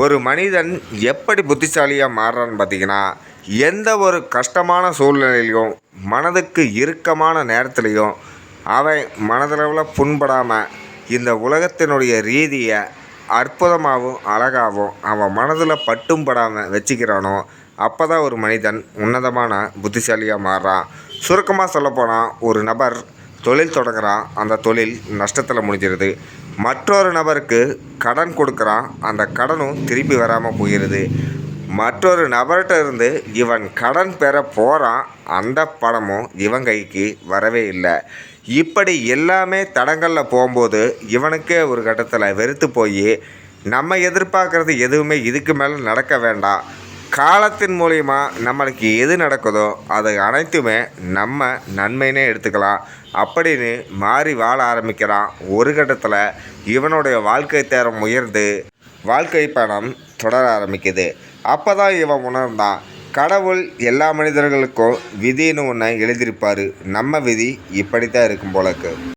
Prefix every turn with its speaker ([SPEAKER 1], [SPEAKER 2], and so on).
[SPEAKER 1] ஒரு மனிதன் எப்படி புத்திசாலியாக மாறுறான்னு பார்த்தீங்கன்னா, எந்த ஒரு கஷ்டமான சூழ்நிலையிலையும், மனதுக்கு இறுக்கமான நேரத்துலையும், அவன் மனதளவில் புண்படாமல் இந்த உலகத்தினுடைய ரீதியை அற்புதமாகவும் அழகாகவும் அவன் மனதில் பட்டும் படாமல் வச்சுக்கிறானோ, அப்போ தான் ஒரு மனிதன் உன்னதமான புத்திசாலியாக மாறுறான். சுருக்கமாக சொல்லப்போனால், ஒரு நபர் தொழில் தொடங்குகிறான், அந்த தொழில் நஷ்டத்தில் முடிஞ்சிருது. மற்றொரு நபருக்கு கடன் கொடுக்குறான், அந்த கடனும் திருப்பி வராமல் போயிடுது. மற்றொரு நபர்கிட்ட இருந்து இவன் கடன் பெற போகிறான், அந்த பணமும் இவன் கைக்கு வரவே இல்லை. இப்படி எல்லாமே தடங்களில் போகும்போது இவனுக்கே ஒரு கட்டத்தில் வெறுத்து போய், நம்ம எதிர்பார்க்குறது எதுவுமே இதுக்கு மேலே நடக்க வேண்டாம், காலத்தின் மூலிமா நம்மளுக்கு எது நடக்குதோ அது அனைத்துமே நம்ம நன்மைனே எடுத்துக்கலாம் அப்படின்னு மாறி வாழ ஆரம்பிக்கிறான். ஒரு கட்டத்தில் இவனுடைய வாழ்க்கை தரம் உயர்ந்து வாழ்க்கை பயணம் தொடர ஆரம்பிக்குது. அப்போ தான் இவன் உணர்ந்தான், கடவுள் எல்லா மனிதர்களுக்கும் விதின்னு ஒன்று எழுதியிருப்பார், நம்ம விதி இப்படி தான் இருக்கும் போலக்கு.